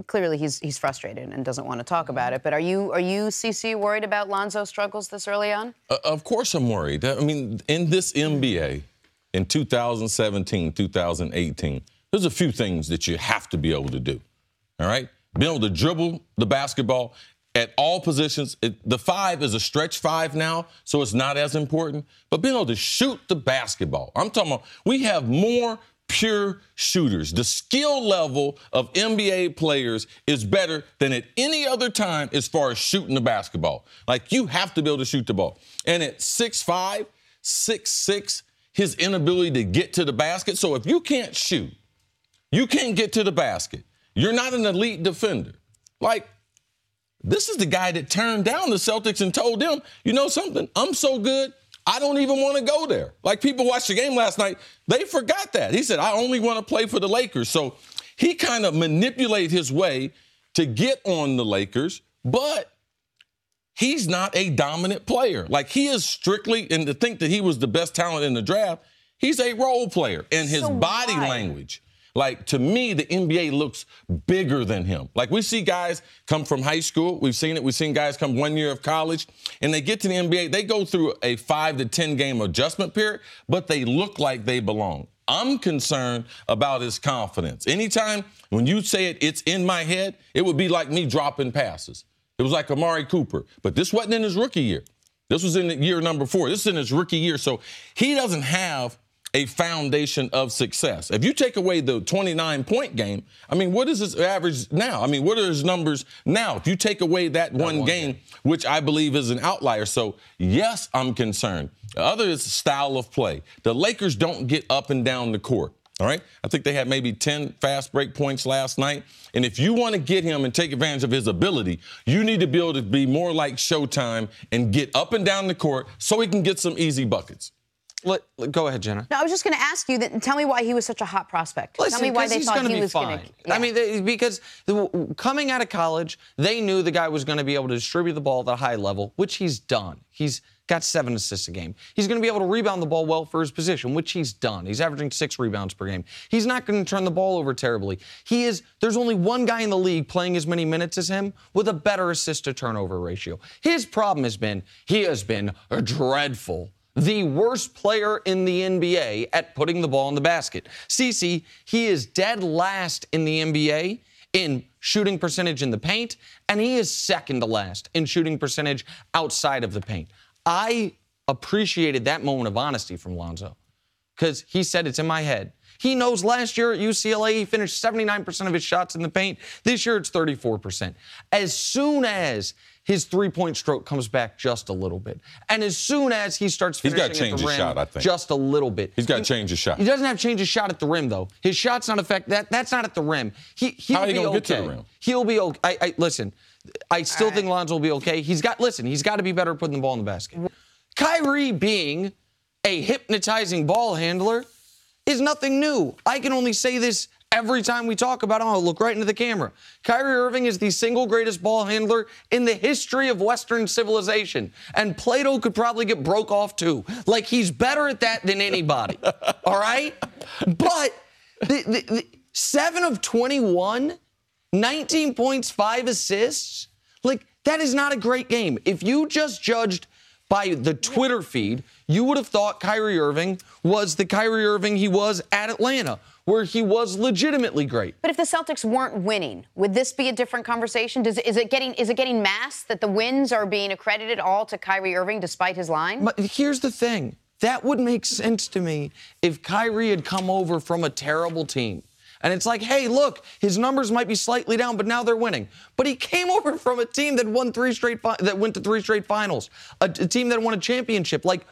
Clearly, he's frustrated and doesn't want to talk about it. But are you, CC, worried about Lonzo's struggles this early on? Of course I'm worried. I mean, in this NBA, in 2017, 2018, there's a few things that you have to be able to do, all right? Being able to dribble the basketball at all positions. The 5 is a stretch 5 now, so it's not as important. But being able to shoot the basketball. I'm talking about we have more pure shooters. The skill level of NBA players is better than at any other time as far as shooting the basketball. Like, you have to be able to shoot the ball. And at 6'5", 6'6", his inability to get to the basket. So if you can't shoot, you can't get to the basket, you're not an elite defender. Like, this is the guy that turned down the Celtics and told them, you know something, I'm so good, I don't even want to go there. Like, people watched the game last night, they forgot that. He said, I only want to play for the Lakers. So he kind of manipulated his way to get on the Lakers, but he's not a dominant player. Like, he is strictly, and to think that he was the best talent in the draft, he's a role player. And his body language, like, to me, the NBA looks bigger than him. Like, we see guys come from high school. We've seen it. We've seen guys come 1 year of college, and they get to the NBA. They go through a 5 to 10 game adjustment period, but they look like they belong. I'm concerned about his confidence. Anytime when you say it's in my head, it would be like me dropping passes. It was like Amari Cooper. But this wasn't in his rookie year. This was in year number 4. This is in his rookie year. So he doesn't have a foundation of success. If you take away the 29-point game, I mean, what is his average now? I mean, what are his numbers now? If you take away that one game, which I believe is an outlier. So, yes, I'm concerned. The other is style of play. The Lakers don't get up and down the court, all right? I think they had maybe 10 fast break points last night. And if you want to get him and take advantage of his ability, you need to be able to be more like Showtime and get up and down the court so he can get some easy buckets. Go ahead, Jenna. No, I was just going to ask you, tell me why he was such a hot prospect. Listen, tell me why they thought he was going to. Yeah. I mean, because coming out of college, they knew the guy was going to be able to distribute the ball at a high level, which he's done. He's got 7 assists a game. He's going to be able to rebound the ball well for his position, which he's done. He's averaging 6 rebounds per game. He's not going to turn the ball over terribly. There's only one guy in the league playing as many minutes as him with a better assist-to-turnover ratio. His problem has been he has been dreadful. The worst player in the NBA at putting the ball in the basket. CC, he is dead last in the NBA in shooting percentage in the paint, and he is second to last in shooting percentage outside of the paint. I appreciated that moment of honesty from Lonzo because he said it's in my head. He knows last year at UCLA, he finished 79% of his shots in the paint. This year, it's 34%. As soon as his three-point stroke comes back just a little bit, and as soon as he starts finishing at the rim, he's got to change his shot, I think. Just a little bit. He's got to change his shot. He doesn't have to change his shot at the rim, though. His shot's not that's not at the rim. He'll How are you be gonna okay. get to the rim? He'll be okay. Listen, I still think Lonzo will be okay. He's got to be better at putting the ball in the basket. Kyrie being a hypnotizing ball handler is nothing new. I can only say this every time we talk about him. I'll look right into the camera. Kyrie Irving is the single greatest ball handler in the history of Western civilization. And Plato could probably get broke off too. Like, he's better at that than anybody. All right? But the 7 of 21, 19 points, 5 assists, like, that is not a great game. If you just judged by the Twitter feed, you would have thought Kyrie Irving was the Kyrie Irving he was at Atlanta, where he was legitimately great. But if the Celtics weren't winning, would this be a different conversation? Is it getting masked that the wins are being accredited all to Kyrie Irving despite his line? But here's the thing. That would make sense to me if Kyrie had come over from a terrible team. And it's like, hey, look, his numbers might be slightly down, but now they're winning. But he came over from a team that went to 3 straight finals, a team that won a championship. Like,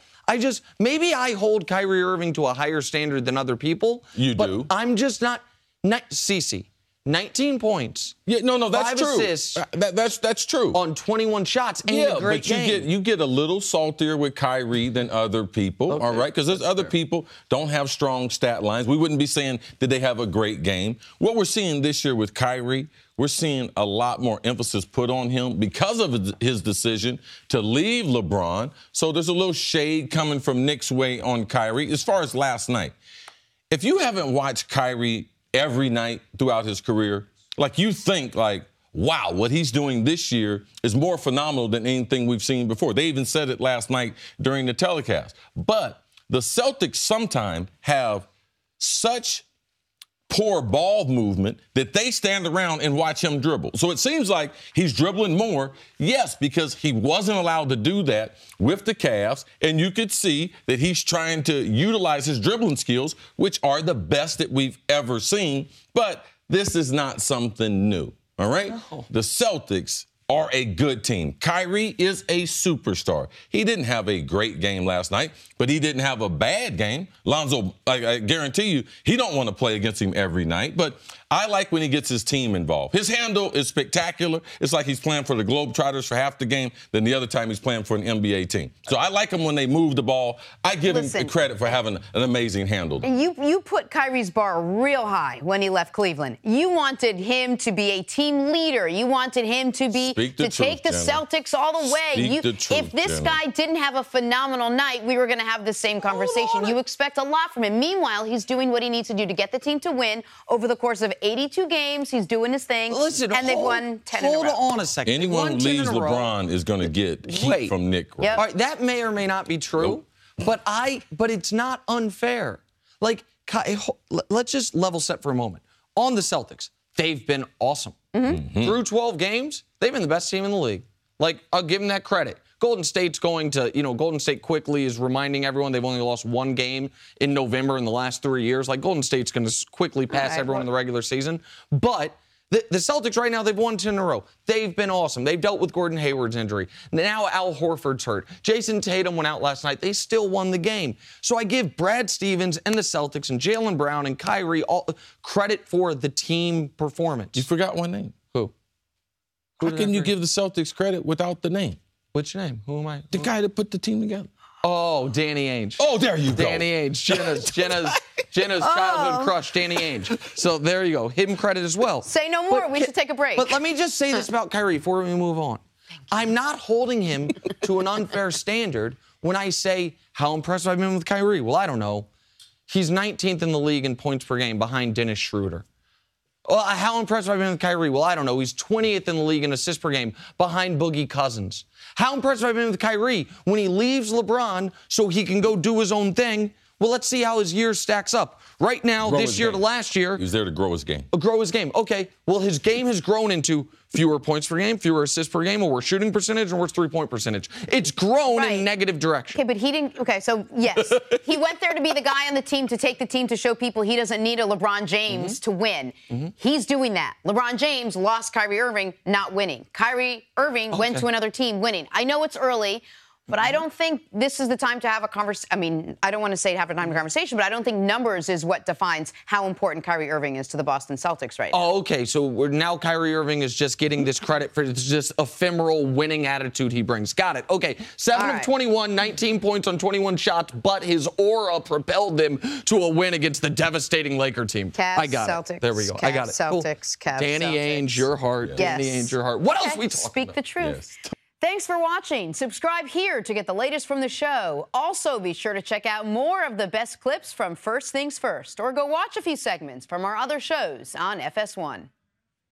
maybe I hold Kyrie Irving to a higher standard than other people. You but do. I'm just not. CC, 19 points. Yeah, no, that's 5 true. assists. That's true. On 21 shots. Ain't a great game. You get a little saltier with Kyrie than other people, Okay. all right? Because there's other people don't have strong stat lines. We wouldn't be saying that they have a great game. What we're seeing this year with Kyrie, we're seeing a lot more emphasis put on him because of his decision to leave LeBron. So there's a little shade coming from Nick's way on Kyrie. As far as last night, if you haven't watched Kyrie every night throughout his career, like you think like, wow, what he's doing this year is more phenomenal than anything we've seen before. They even said it last night during the telecast. But the Celtics sometimes have such poor ball movement that they stand around and watch him dribble. So it seems like he's dribbling more, yes, because he wasn't allowed to do that with the Cavs, and you could see that he's trying to utilize his dribbling skills, which are the best that we've ever seen. But this is not something new, all right? No. The Celtics are a good team. Kyrie is a superstar. He didn't have a great game last night, but he didn't have a bad game. Lonzo, I guarantee you, he don't want to play against him every night, but I like when he gets his team involved. His handle is spectacular. It's like he's playing for the Globetrotters for half the game, then the other time he's playing for an NBA team. So I like him when they move the ball. I give him the credit for having an amazing handle. You put Kyrie's bar real high when he left Cleveland. You wanted him to be a team leader. You wanted him to take the Celtics all the way. If this guy didn't have a phenomenal night, we were going to have the same conversation. You expect a lot from him. Meanwhile, he's doing what he needs to do to get the team to win over the course of 82 games. He's doing his thing. Listen, and they've won 10 in a row. Hold on a second. Anyone who leaves LeBron is going to get heat from Nick. Yep. All right, that may or may not be true, but it's not unfair. Like, let's just level set for a moment. On the Celtics, they've been awesome. Through 12 games, they've been the best team in the league. Like, I'll give them that credit. Golden State quickly is reminding everyone they've only lost one game in November in the last 3 years. Like, Golden State's going to quickly pass everyone in the regular season. But the Celtics right now, they've won 10 in a row. They've been awesome. They've dealt with Gordon Hayward's injury. Now Al Horford's hurt. Jason Tatum went out last night. They still won the game. So I give Brad Stevens and the Celtics and Jaylen Brown and Kyrie all credit for the team performance. You forgot one name. Who? How can you give the Celtics credit without the name? Which name? Who am I? The guy that put the team together. Oh, Danny Ainge. Oh, there you go. Danny Ainge. Jenna's childhood crush, Danny Ainge. So there you go. Him credit as well. Say no more. We should take a break. But let me just say this about Kyrie before we move on. I'm not holding him to an unfair standard when I say how impressed I've been with Kyrie. Well, I don't know. He's 19th in the league in points per game behind Dennis Schroeder. Well, how impressed have I been with Kyrie? Well, I don't know. He's 20th in the league in assists per game behind Boogie Cousins. How impressed have I been with Kyrie when he leaves LeBron so he can go do his own thing? Well, let's see how his year stacks up. Right now, this year to last year. He's there to grow his game. Grow his game. Okay. Well, his game has grown into fewer points per game, fewer assists per game, a worse shooting percentage, and worse three-point percentage. It's grown in negative direction. Okay, but he didn't. Okay, so yes, he went there to be the guy on the team to take the team to show people he doesn't need a LeBron James to win. He's doing that. LeBron James lost Kyrie Irving, not winning. Kyrie Irving went to another team, winning. I know it's early. But I don't think this is the time to have a conversation. I mean, I don't want to say have a time to conversation, but I don't think numbers is what defines how important Kyrie Irving is to the Boston Celtics right now. Oh, okay. So now Kyrie Irving is just getting this credit for this just ephemeral winning attitude he brings. Got it. Okay. 7 of 21, 19 points on 21 shots, but his aura propelled them to a win against the devastating Laker team. Cavs, I got Celtics, it. There we go. Cavs, I got it. Celtics, Cavs, Danny Ainge, your heart. Yes. Danny Ainge, your heart. What else are we talking Speak about? the truth. Yes. Thanks for watching. Subscribe here to get the latest from the show. Also, be sure to check out more of the best clips from First Things First, or go watch a few segments from our other shows on FS1.